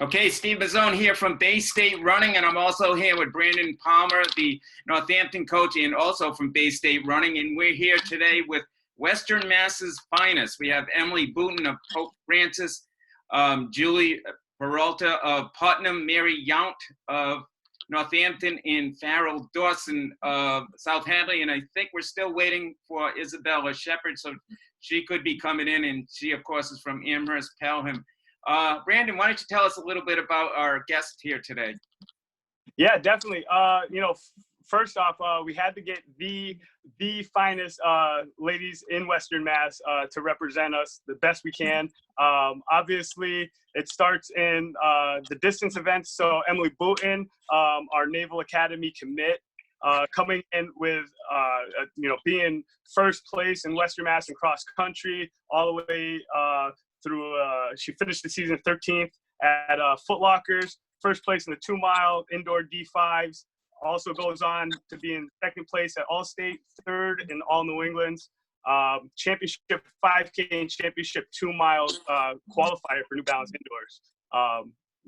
Okay, Steve Mazzone here from Bay State Running, and I'm also here with Brandon Palmer, the Northampton coach, and also from Bay State Running. And we're here today with Western Mass's finest. We have Emily Booton of Pope Francis, Julie Peralta of Putnam, Mary Yount of Northampton, and Farrell Dawson of South Hadley. And I think we're still waiting for Isabella Shepard, so she could be coming in, and she, of course, is from Amherst Pelham. Brandon, why don't you tell us a little bit about our guest here today? Yeah, definitely. First off, we had to get the finest ladies in Western Mass to represent us the best we can. Obviously, it starts in the distance events. So Emily Booton, our Naval Academy commit, coming in with, being first place in Western Mass in cross country, all the way through, she finished the season 13th at Foot Lockers, first place in the 2-mile indoor D5s, also goes on to be in second place at All-State, third in All New England's, championship 5K and championship 2-mile qualifier for New Balance indoors.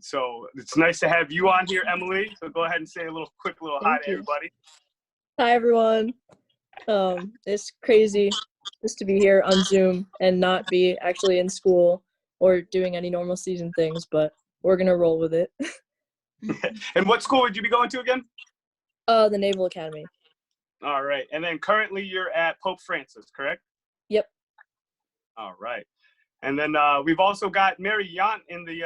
So it's nice to have you on here, Emily. So go ahead and say a quick little hi to everybody. Hi, everyone. It's crazy just to be here on Zoom and not be actually in school or doing any normal season things, but we're going to roll with it. And what school would you be going to again? The Naval Academy. All right. And then currently you're at Pope Francis, correct? Yep. All right. And then we've also got Mary Yount in the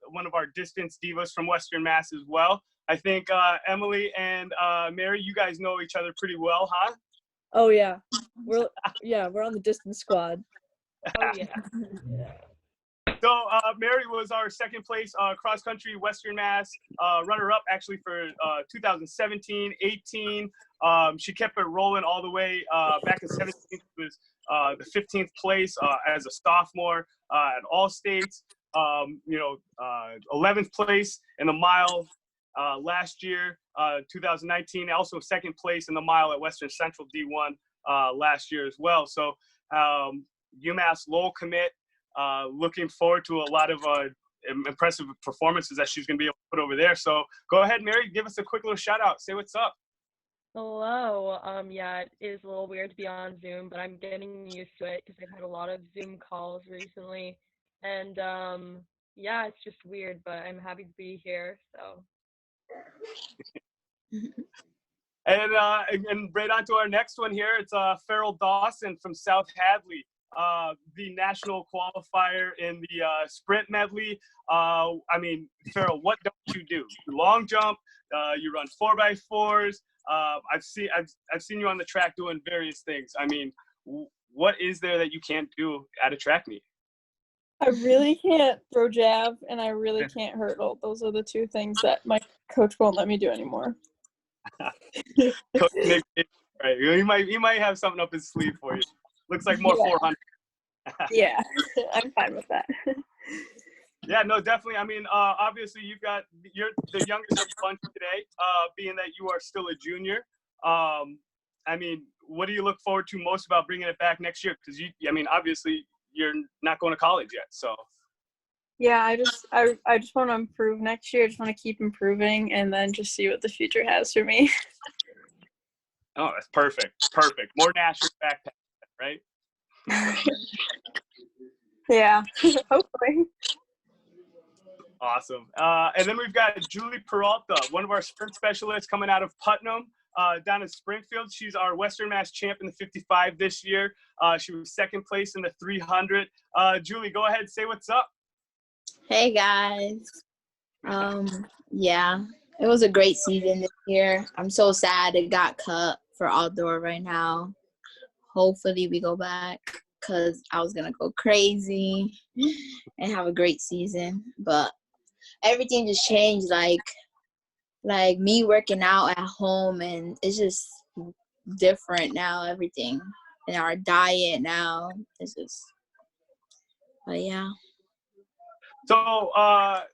one of our distance divas from Western Mass as well. I think Emily and Mary, you guys know each other pretty well, huh? Oh yeah, we're on the distance squad. Oh yeah. So Mary was our second place cross country Western Mass runner up actually for 2017, 18. She kept it rolling all the way back in 17. It was the 15th place as a sophomore at All States. 11th place in the mile last year, 2019, also second place in the mile at Western Central D1 last year as well. So UMass Lowell commit, looking forward to a lot of impressive performances that she's going to be able to put over there. So go ahead, Mary, give us a quick little shout out. Say what's up. Hello. Yeah, it is a little weird to be on Zoom, but I'm getting used to it because I've had a lot of Zoom calls recently. And yeah, it's just weird, but I'm happy to be here. So. And right on to our next one here. It's Farrell Dawson from South Hadley, the national qualifier in the sprint medley. Farrell, what don't you do? You long jump, you run 4x4s. I've seen you on the track doing various things. I mean, what is there that you can't do at a track meet? I really can't throw jab, and I really can't hurdle. Those are the two things that my coach won't let me do anymore. Coach Nick, right? He might have something up his sleeve for you. Looks like more 400. Yeah, I'm fine with that. Yeah, no, definitely. I mean, obviously you're the youngest of the bunch today, being that you are still a junior. I mean, what do you look forward to most about bringing it back next year? Because obviously you're not going to college yet, so. Yeah, I just want to improve next year. I just want to keep improving and then just see what the future has for me. Oh, that's perfect. Perfect. More national backpack, right? Yeah, hopefully. Awesome. And then we've got Julie Peralta, one of our sprint specialists coming out of Putnam, down in Springfield. She's our Western Mass champ in the 55 this year. She was second place in the 300. Julie, go ahead and say what's up. Hey guys. Yeah, it was a great season this year. I'm so sad it got cut for outdoor right now. Hopefully we go back because I was gonna go crazy and have a great season, but everything just changed, like me working out at home, and it's just different now. Everything and our diet now is just, but yeah. So I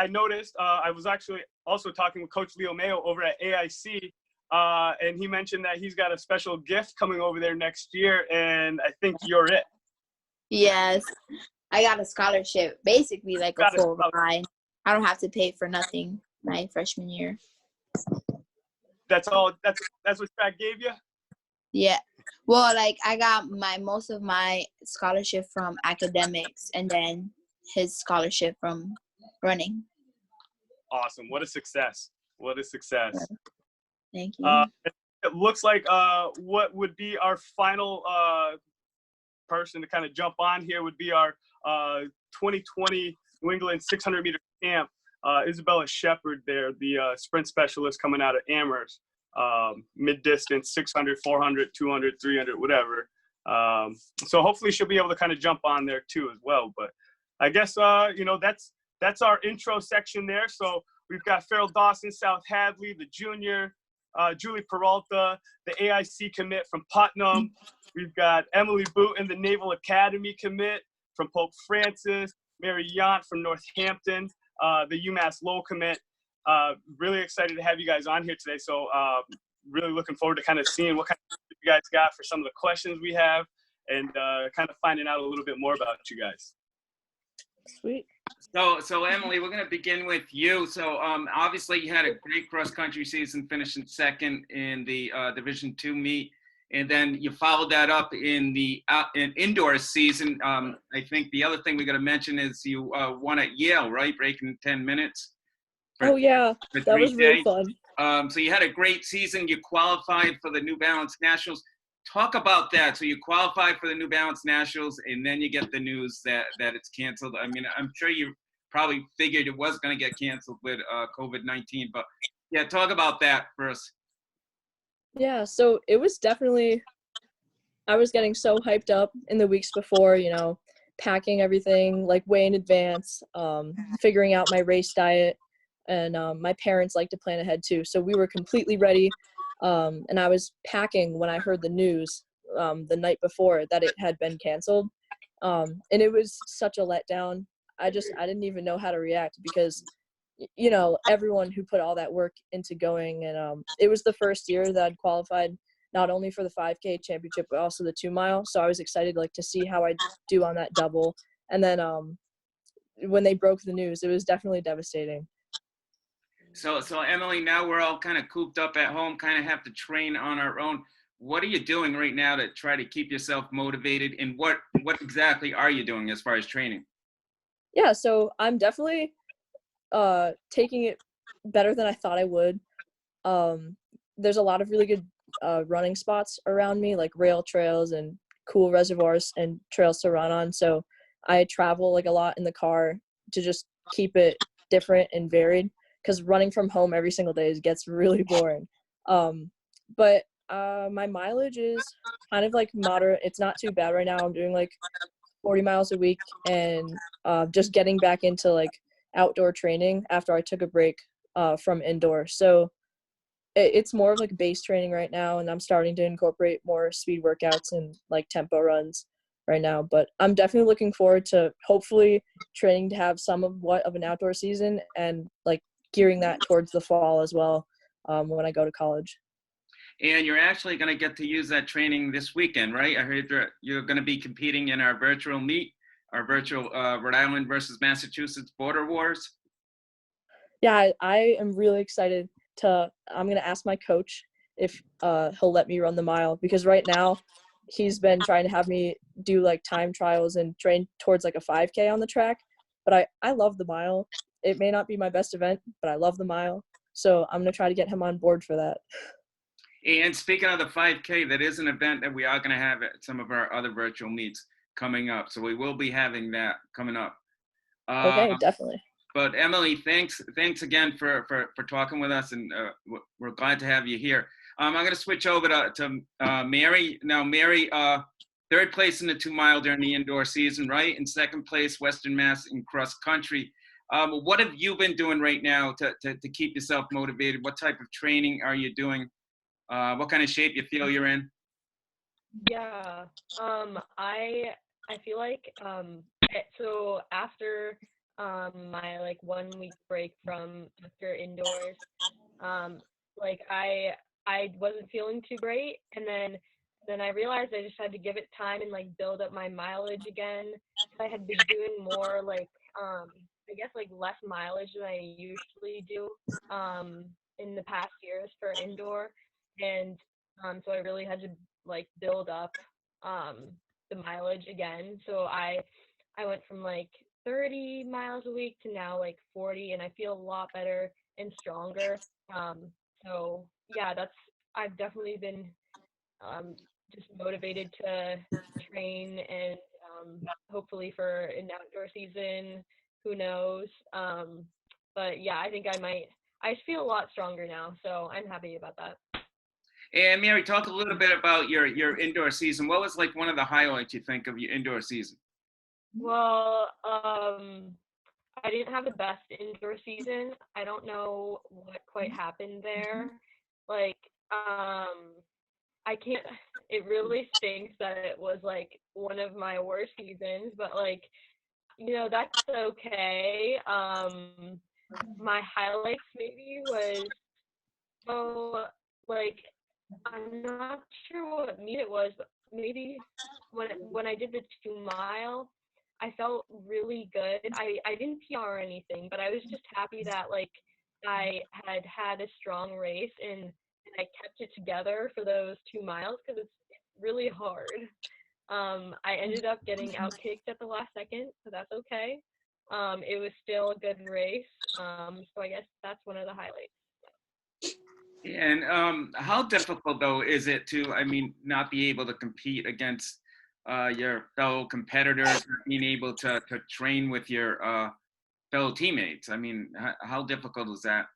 noticed, I was actually also talking with Coach Leo Mayo over at AIC, and he mentioned that he's got a special gift coming over there next year, and I think you're it. Yes, I got a scholarship, basically like a full ride. I don't have to pay for nothing my freshman year. That's all. That's what track gave you. Yeah. Well, like I got most of my scholarship from academics, and then his scholarship from running. Awesome. What a success. What a success. Thank you. It looks like what would be our final person to kind of jump on here would be our 2020 New England 600 meter champ, Isabella Shepard there, the sprint specialist coming out of Amherst, mid-distance, 600, 400, 200, 300, whatever. So hopefully she'll be able to kind of jump on there too as well. But I guess, that's our intro section there. So we've got Farrell Dawson, South Hadley, the junior, Julie Peralta, the AIC commit from Putnam. We've got Emily Booten, the Naval Academy commit from Pope Francis, Mary Yant from Northampton, the UMass Lowell commit. Really excited to have you guys on here today. So really looking forward to kind of seeing what kind of you guys got for some of the questions we have, and kind of finding out a little bit more about you guys. Sweet. So Emily, we're going to begin with you. So obviously you had a great cross-country season, finishing second in the Division II meet, and then you followed that up in the indoor season. I think the other thing we got to mention is you won at Yale, right? Breaking 10 minutes. Oh yeah, that was really fun. So you had a great season. You qualified for the New Balance Nationals. Talk about that. So you qualified for the New Balance Nationals, and then you get the news that it's canceled. I mean, I'm sure you probably figured it was going to get canceled with COVID-19, but yeah, talk about that first. Yeah, so it was definitely, I was getting so hyped up in the weeks before, packing everything like way in advance, figuring out my race diet, and my parents like to plan ahead too. So we were completely ready. And I was packing when I heard the news the night before that it had been canceled. And it was such a letdown. I didn't even know how to react because, everyone who put all that work into going, and it was the first year that I'd qualified not only for the 5K championship, but also the 2 mile. So I was excited to see how I'd do on that double. And then when they broke the news, it was definitely devastating. So Emily, now we're all kind of cooped up at home, kind of have to train on our own. What are you doing right now to try to keep yourself motivated? And what exactly are you doing as far as training? Yeah, so I'm definitely taking it better than I thought I would. There's a lot of really good running spots around me, like rail trails and cool reservoirs and trails to run on. So I travel a lot in the car to just keep it different and varied, because running from home every single day gets really boring. But my mileage is kind of moderate. It's not too bad right now. I'm doing 40 miles a week, and just getting back into outdoor training after I took a break from indoor. So it's more of base training right now, and I'm starting to incorporate more speed workouts and tempo runs right now. But I'm definitely looking forward to hopefully training to have somewhat of an outdoor season, and gearing that towards the fall as well when I go to college. And you're actually going to get to use that training this weekend, right? I heard you're going to be competing in our virtual meet, our virtual Rhode Island versus Massachusetts Border Wars. Yeah, I am really excited I'm going to ask my coach if he'll let me run the mile, because right now he's been trying to have me do time trials and train towards a 5K on the track. But I love the mile. It may not be my best event, but I love the mile. So I'm going to try to get him on board for that. And speaking of the 5K, that is an event that we are going to have at some of our other virtual meets coming up. So we will be having that coming up. Okay, definitely. But Emily, thanks again for talking with us, and we're glad to have you here. I'm going to switch over to Mary. Now, Mary, third place in the 2 mile during the indoor season, right? And second place, Western Mass in cross country. What have you been doing right now to keep yourself motivated? What type of training are you doing? What kind of shape you feel you're in? Yeah, I feel so after my 1 week break from after indoors, I wasn't feeling too great, and then I realized I just had to give it time and build up my mileage again. I had been doing more I guess like less mileage than I usually do in the past years for indoor, and so I really had to like build up the mileage again. So I went from like 30 miles a week to now like 40, and I feel a lot better and stronger. Um, so yeah, I've definitely been um, just motivated to train and hopefully for an outdoor season, who knows? But yeah, I think I feel a lot stronger now, so I'm happy about that. And Mary, talk a little bit about your indoor season. What was like one of the highlights you think of your indoor season? Well, I didn't have the best indoor season. I don't know what quite happened there. Like, I can't, it really stinks that it was like one of my worst seasons, but like, that's okay. My highlights maybe was, oh, like, I'm not sure what meet it was, but maybe when I did the 2 mile, I felt really good. I didn't PR or anything, but I was just happy that like I had a strong race and I kept it together for those 2 miles because it's really hard. I ended up getting outkicked at the last second, so that's okay. It was still a good race. So I guess that's one of the highlights. And how difficult though is it to, I mean, not be able to compete against your fellow competitors, not being able to train with your fellow teammates? I mean, how difficult is that?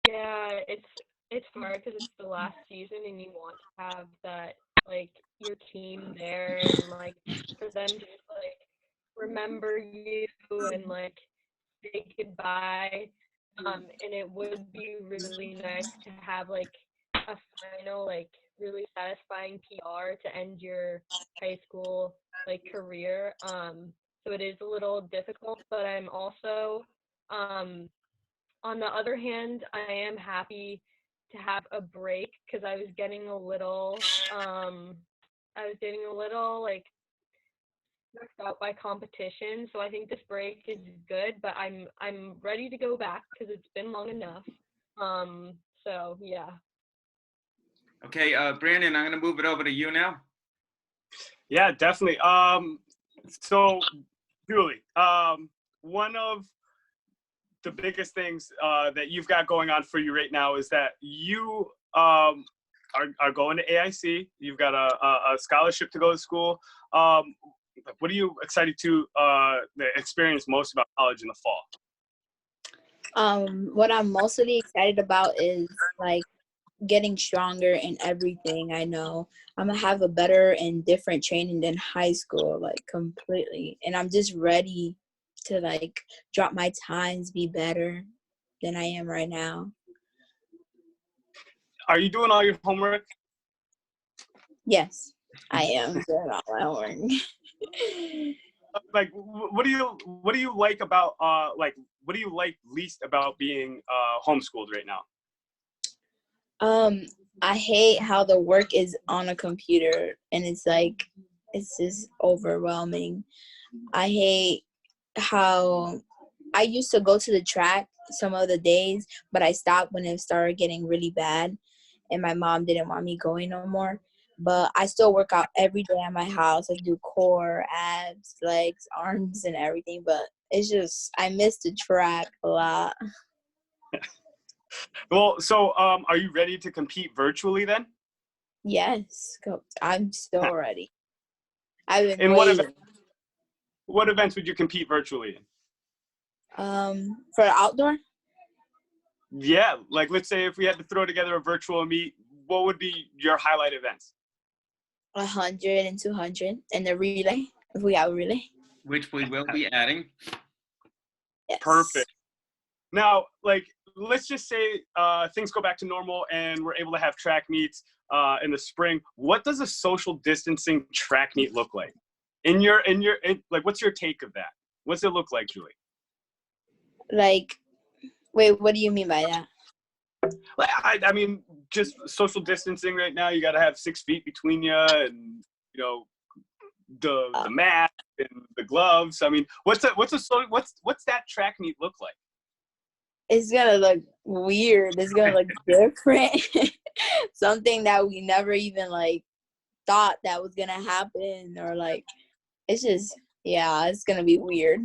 Yeah, it's hard because it's the last season and you want to have that like your team there and like for them to like remember you and like say goodbye. And it would be really nice to have like a final like really satisfying PR to end your high school like career. So it is a little difficult, but I'm also um on the other hand, I am happy to have a break because I was getting a little like stressed out by competition. So I think this break is good, but I'm ready to go back because it's been long enough. Um, so yeah. Okay, Brandon, I'm going to move it over to you now. Yeah, definitely. So Julie, one of the biggest things that you've got going on for you right now is that you are going to AIC. You've got a scholarship to go to school. What are you excited to experience most about college in the fall? What I'm mostly excited about is like getting stronger in everything. I know I'm gonna have a better and different training than high school, like completely. And I'm just ready to like drop my times, be better than I am right now. Are you doing all your homework? Yes, I am doing all my homework. Like, what do you like about like what do you like least about being homeschooled right now? I hate how the work is on a computer and it's like it's just overwhelming. I hate how I used to go to the track some of the days, but I stopped when it started getting really bad and my mom didn't want me going no more. But I still work out every day at my house. I do core, abs, legs, arms, and everything. But it's just, I miss the track a lot. Well, so are you ready to compete virtually then? Yes, I'm still ready. I've been And waiting. what events would you compete virtually in? For outdoor? Yeah, like let's say if we had to throw together a virtual meet, what would be your highlight events? 100 and 200 and the relay, if we have a relay. Which we will be adding. Yes. Perfect. Now, like, let's just say things go back to normal and we're able to have track meets in the spring. What does a social distancing track meet look like? Like, what's your take of that? What's it look like, Julie? Like, wait, what do you mean by that? Like, I mean, just social distancing right now. You got to have 6 feet between you, and the mask and the gloves. I mean, what's that track meet look like? It's gonna look weird. It's gonna look different. Something that we never even like thought that was gonna happen, or like it's just it's gonna be weird.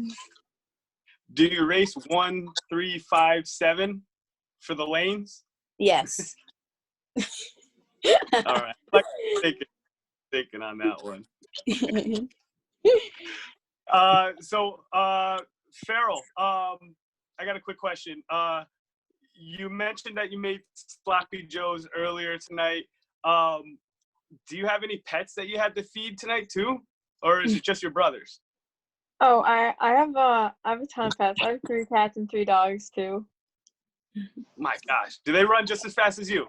Do you race 1, 3, 5, 7 for the lanes? Yes. All right. Like thinking on that one. Farrell, I got a quick question. You mentioned that you made sloppy joes earlier tonight. Do you have any pets that you had to feed tonight too, or is it just your brothers? Oh, I have a ton of pets. I have 3 cats and 3 dogs too. My gosh, do they run just as fast as you?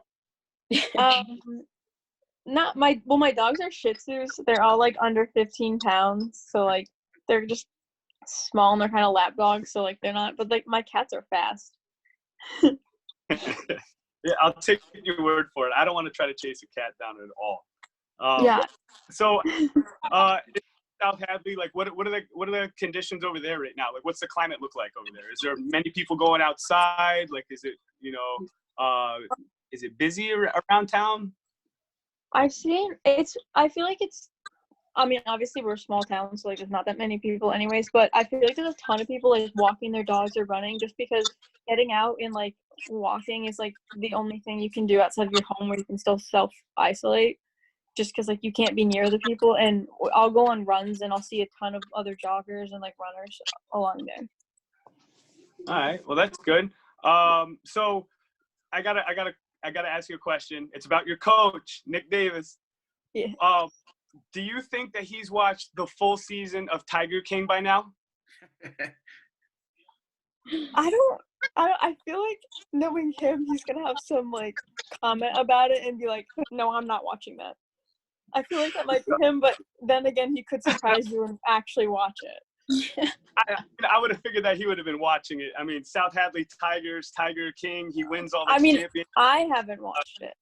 Not my my dogs are Shih Tzus. They're all like under 15 pounds, so like they're just small and they're kind of lap dogs. So like they're not, but like my cats are fast. Yeah, I'll take your word for it. I don't want to try to chase a cat down at all. Yeah. So, South Hadley, like, what are the conditions over there right now? Like, what's the climate look like over there? Is there many people going outside? Like, is it is it busy around town? I've seen it's. I feel like it's. I mean, obviously we're a small town, so like there's not that many people, anyways. But I feel like there's a ton of people like walking their dogs or running, just because getting out and like walking is like the only thing you can do outside of your home where you can still self-isolate. Just because like you can't be near the people, and I'll go on runs and I'll see a ton of other joggers and like runners along there. All right, well that's good. So I gotta ask you a question. It's about your coach, Nick Davis. Yeah. Do you think that he's watched the full season of Tiger King by now? I feel like knowing him, he's gonna have some like comment about it and be like, no, I'm not watching that. I feel like that might be him, but then again, he could surprise you and actually watch it. I would have figured that he would have been watching it. I mean, South Hadley Tigers, Tiger King, he wins all the champions. I haven't watched it.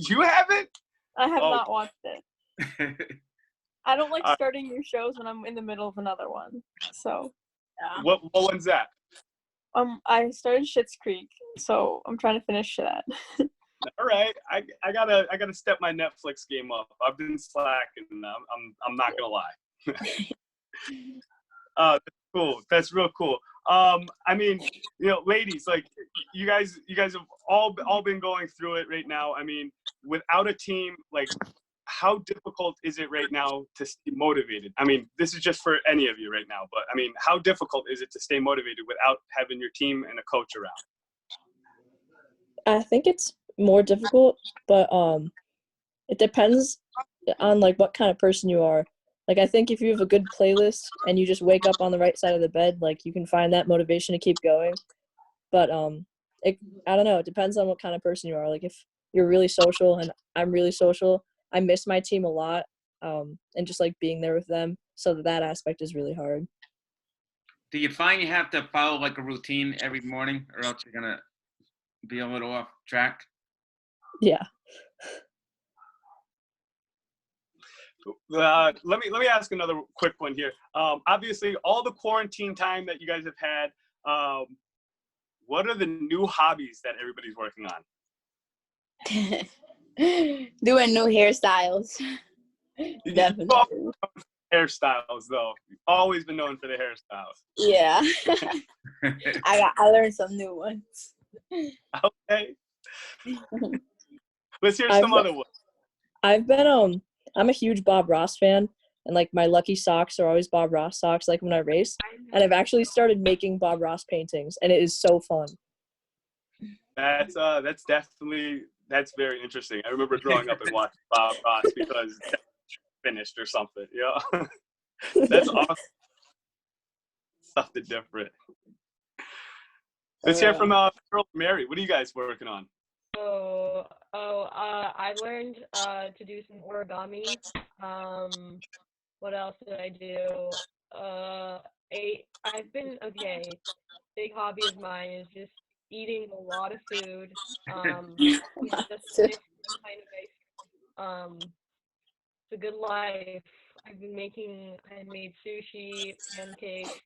You haven't? I have not watched it. I don't like starting new shows when I'm in the middle of another one. So, Yeah. What one's that? I started Schitt's Creek, so I'm trying to finish that. All right, I gotta step my Netflix game up. I've been slacking. I'm not gonna lie. That's cool. That's real cool. I mean, ladies, like you guys have all been going through it right now. I mean, without a team, like how difficult is it right now to stay motivated? I mean, this is just for any of you right now, but I mean, how difficult is it to stay motivated without having your team and a coach around? I think it's more difficult, but it depends on like what kind of person you are. Like I think if you have a good playlist and you just wake up on the right side of the bed, like you can find that motivation to keep going. But I don't know, it depends on what kind of person you are. Like if you're really social and I'm really social, I miss my team a lot, and just like being there with them. So that aspect is really hard. Do you find you have to follow like a routine every morning, or else you're gonna be a little off track? Yeah. Let me ask another quick one here. Obviously, all the quarantine time that you guys have had, what are the new hobbies that everybody's working on? Doing new hairstyles. Definitely. Hairstyles, though. You've always been known for the hairstyles. Yeah. I learned some new ones. Okay. Let's hear some other ones. I've been I'm a huge Bob Ross fan, and like my lucky socks are always Bob Ross socks, like when I race. And I've actually started making Bob Ross paintings, and it is so fun. That's very interesting. I remember growing up and watching Bob Ross because it's finished or something. Yeah, that's awesome. Something different. Let's hear from Mary. What are you guys working on? I learned to do some origami. What else did I do? I've been big hobby of mine is just eating a lot of food. It's a good life. I made sushi, pancakes,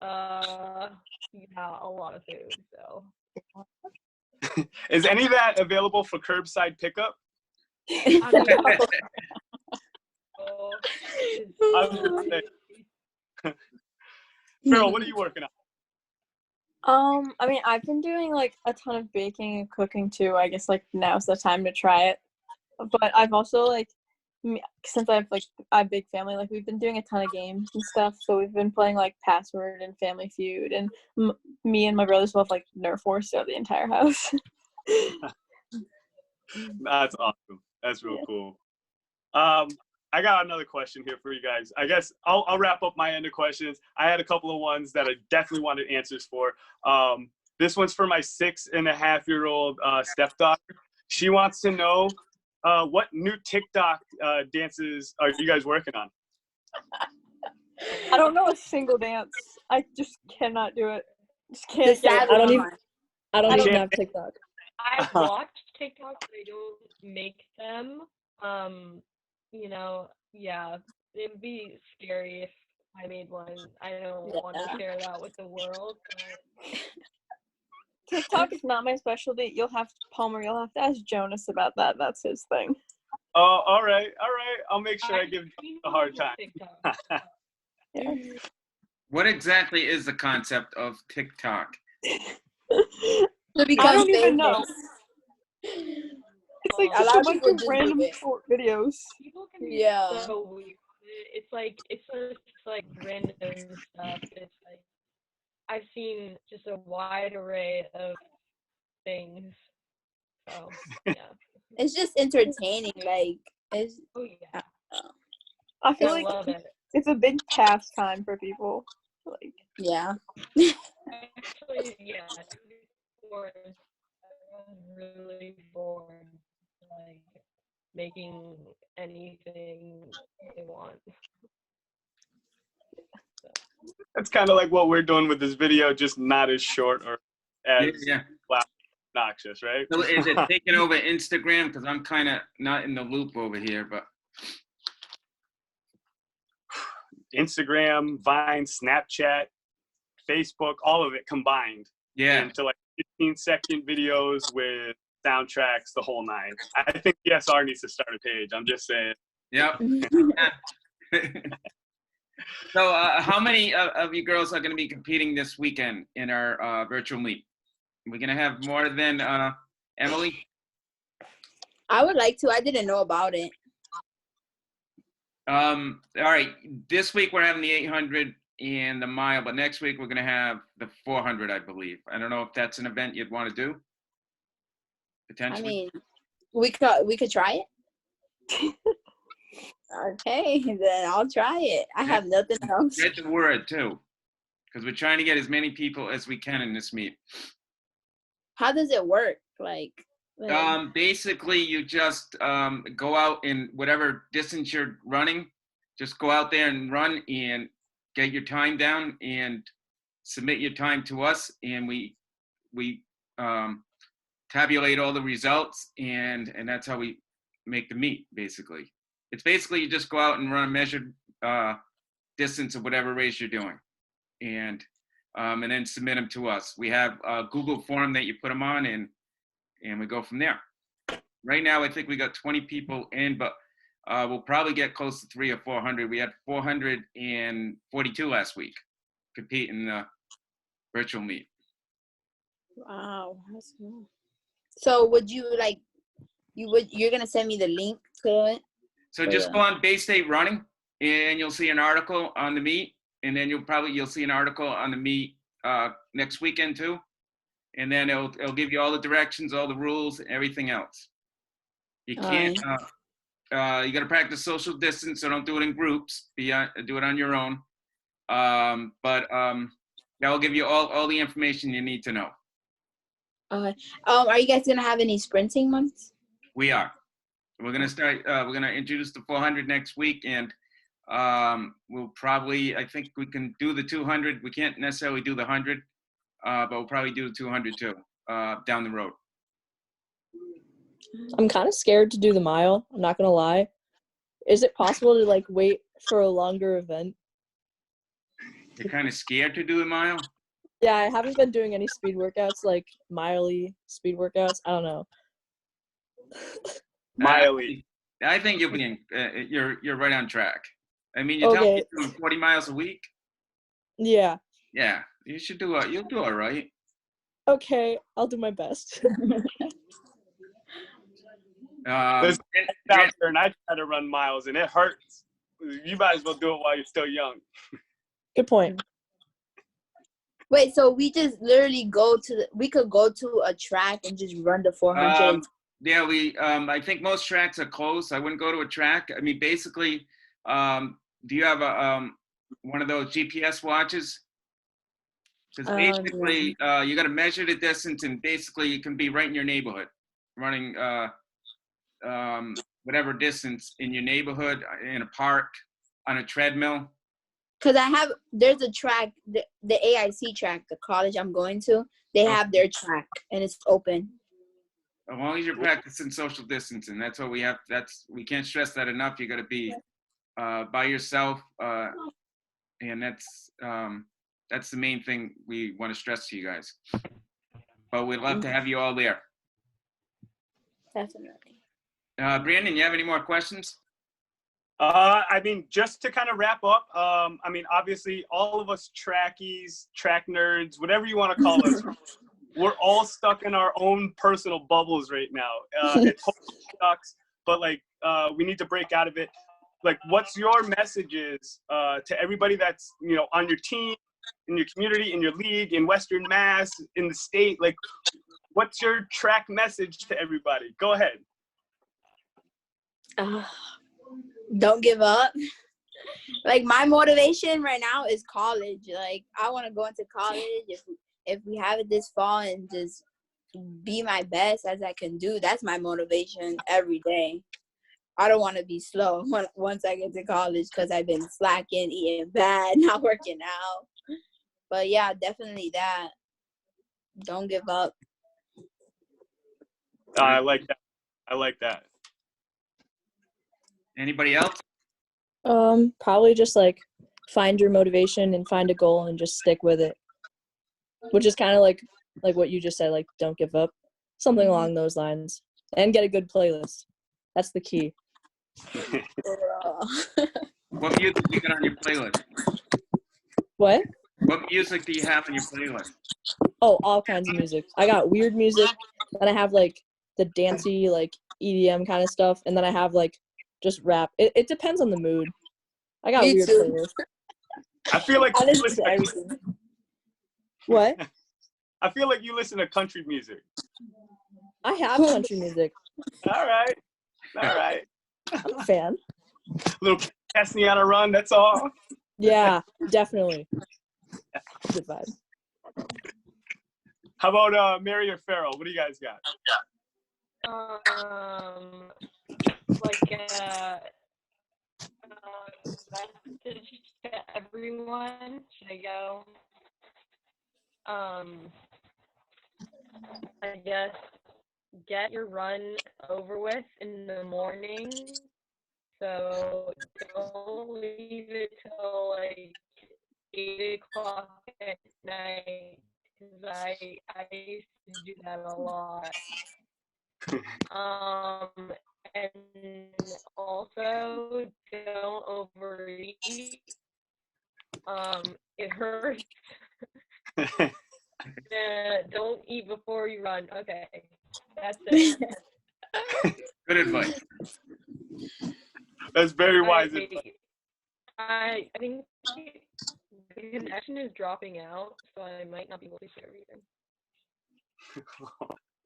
yeah, a lot of food. So Is any of that available for curbside pickup? I mean, so I was gonna say, Farrell, what are you working on? I mean, I've been doing like a ton of baking and cooking too. I guess like now's the time to try it. But I've also like, since I have like a big family, like we've been doing a ton of games and stuff. So we've been playing like Password and Family Feud, and me and my brothers will have like Nerf Wars throughout the entire house. That's awesome. That's real Yeah. cool. I got another question here for you guys. I guess I'll wrap up my end of questions. I had a couple of ones that I definitely wanted answers for. This one's for my 6.5-year-old stepdaughter. She wants to know what new TikTok dances are you guys working on? I don't know a single dance. I just cannot do it. Just The can't get sad it. I don't one. even have TikTok. I watch TikToks, but I don't make them. You know, yeah, it would be scary if I made one. I don't want to share that with the world. But TikTok is not my specialty. You'll have to ask Jonas about that. That's his thing. Oh, all right. I'll make sure I give seen a hard people time. TikTok. Yeah. What exactly is the concept of TikTok? To I become don't even famous. know. It's like A just lot a of bunch people of just do random it. short videos. People can be Yeah. so weird. It's just like random stuff. It's like I've seen just a wide array of things. So yeah. It's just entertaining. Like it's Oh yeah. I feel I like love it. it's a big pastime for people. Like, yeah. Actually, yeah. Before, I was really bored, like making anything they want. That's kind of like what we're doing with this video, just not as short or as Yeah. loud, obnoxious, right? So is it taking over Instagram? Because I'm kind of not in the loop over here, but Instagram, Vine, Snapchat, Facebook, all of it combined yeah. into like 15-second videos with soundtracks, the whole nine. I think BSR needs to start a page. I'm just saying. Yep. So how many of you girls are going to be competing this weekend in our virtual meet? We're going to have more than Emily? I would like to. I didn't know about it. All right. This week we're having the 800 and the mile, but next week we're going to have the 400, I believe. I don't know if that's an event you'd want to do. Potentially. I mean, we could try it. Okay, then I'll try it. I have nothing else. Spread the word too, because we're trying to get as many people as we can in this meet. How does it work? Like Basically, you just go out in whatever distance you're running. Just go out there and run and get your time down and submit your time to us, and we tabulate all the results, and that's how we make the meet. Basically, it's basically you just go out and run a measured distance of whatever race you're doing, and then submit them to us. We have a Google form that you put them on, and we go from there. Right now, I think we got 20 people in, but we'll probably get close to 300 or 400. We had 442 last week compete in the virtual meet. wow, that's cool. So would you like? You're gonna send me the link to it? So just go on Bay State Running, and you'll see an article on the meet, and then you'll see an article on the meet next weekend too. And then it'll give you all the directions, all the rules, everything else. You can't, you got to practice social distance, so don't do it in groups. Do it on your own. But that will give you all the information you need to know. Okay. Are you guys gonna have any sprinting months? We are. We're gonna start. We're gonna introduce the 400 next week, and we'll probably. I think we can do the 200. We can't necessarily do the 100. But we'll probably do 200 too, down the road. I'm kind of scared to do the mile. I'm not gonna lie. Is it possible to like wait for a longer event. You're kind of scared to do a mile? Yeah, I haven't been doing any speed workouts, like miley speed workouts. I don't know. Miley. I think you'll be in, you're right on track. I mean, you tell me Okay. you're doing 40 miles a week. Yeah. Yeah, you'll do all right. Okay, I'll do my best. Listen, out there and I try to run miles and it hurts. You might as well do it while you're still young. Good point. Wait, so we just literally we could go to a track and just run the 400? Yeah, I think most tracks are closed. I wouldn't go to a track. I mean, basically, do you have one of those GPS watches? Because basically, you got to measure the distance, and basically, you can be right in your neighborhood, running whatever distance in your neighborhood, in a park, on a treadmill. Because there's a track, the AIC track, the college I'm going to, they have their track, and it's open. As long as you're practicing social distancing, that's what we have. We can't stress that enough. You got to be by yourself, and that's the main thing we want to stress to you guys. But we'd love to have you all there. Definitely. Brandon, you have any more questions? I mean, just to kind of wrap up, I mean, obviously, all of us trackies, track nerds, whatever you want to call us, we're all stuck in our own personal bubbles right now. It totally sucks, but like, we need to break out of it. Like, what's your messages to everybody that's, on your team, in your community, in your league, in Western Mass, in the state? Like, what's your track message to everybody? Go ahead. Don't give up. Like, my motivation right now is college. Like, I want to go into college if we have it this fall and just be my best as I can do. That's my motivation every day. I don't want to be slow once I get to college because I've been slacking, eating bad, not working out. But yeah, definitely that. Don't give up. I like that. Anybody else? Probably just like find your motivation and find a goal and just stick with it. Which is kind of like what you just said, like don't give up. Something along those lines. And get a good playlist. That's the key. What music do you got on your playlist? What? What music do you have on your playlist? Oh, all kinds of music. I got weird music, then I have like the dancey, like EDM kind of stuff, and then I have like just rap. It depends on the mood. I got weird playlists. I feel like I listen to everything. What? I feel like you listen to country music. I have country music. All right. I'm a fan. Little Cassie on a run, that's all. Yeah, definitely. Good vibe. How about Mary or Farrell? What do you guys got? Message to everyone. Should I go? I guess get your run over with in the morning. So don't leave it till like 8 o'clock at night, because I used to do that a lot. And also don't overeat. It hurts. Don't eat before you run. Okay, that's it. Good advice. That's very wise advice. I think the connection is dropping out, so I might not be able to hear everything.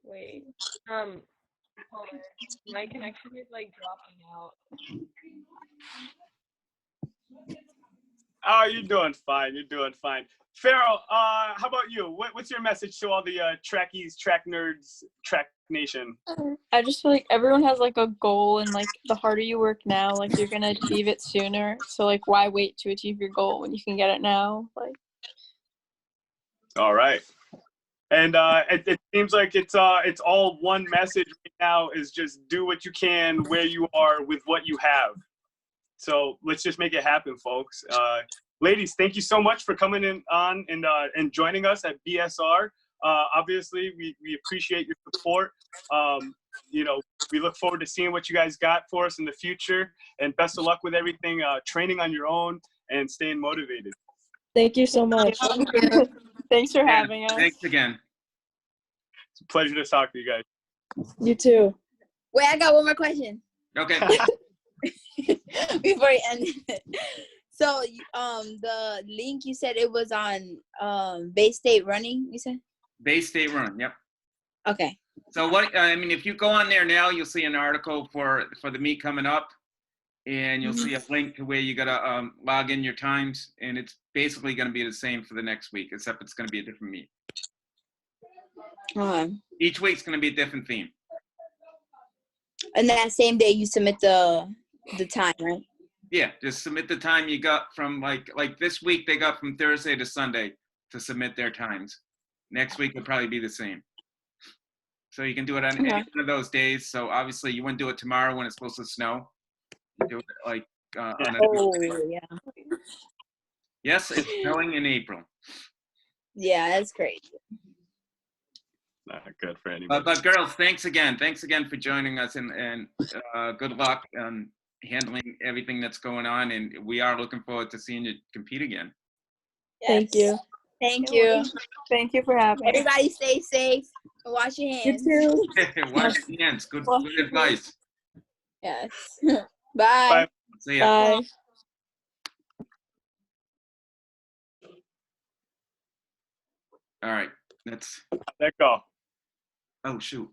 Wait. Hold on. My connection is like dropping out. Oh, you're doing fine. Farrell, how about you? What's your message to all the trackies, track nerds, track nation? I just feel like everyone has like a goal, and like the harder you work now, like you're gonna achieve it sooner. So like, why wait to achieve your goal when you can get it now? Like. All right. And it seems like it's all one message right now, is just do what you can where you are with what you have. So let's just make it happen, folks. Ladies, thank you so much for coming in on and joining us at BSR. Obviously, we appreciate your support. You know, we look forward to seeing what you guys got for us in the future. And best of luck with everything, training on your own and staying motivated. Thank you so much. Thanks for Yeah, having us. thanks again. It's a pleasure to talk to you guys. You too. Wait, I got one more question Okay. before you end it. So, the link you said it was on Bay State Running. You said Bay State Run. Yep. okay. So what I mean, if you go on there now, you'll see an article for the meet coming up, and you'll see a link to where you gotta log in your times, and it's basically gonna be the same for the next week, except it's gonna be a different meet. Each week's gonna be a different theme. And that same day you submit the time, right? Yeah, just submit the time you got from like this week they got from Thursday to Sunday to submit their times. Next week will probably be the same. So you can do it on any one of those days. So obviously you wouldn't do it tomorrow when it's supposed to snow. You do it like on a Yeah. Yes, it's snowing in April. Yeah, that's great. Not good for anybody. But girls, thanks again. Thanks again for joining us, and good luck on handling everything that's going on. And we are looking forward to seeing you compete again. Thank you. Thank you. Thank you for having us. Everybody stay safe. Wash your hands. You too. Wash your hands. Good advice. Yes. Bye. Bye. See ya. Bye. All right. Let's. Let go. Oh shoot.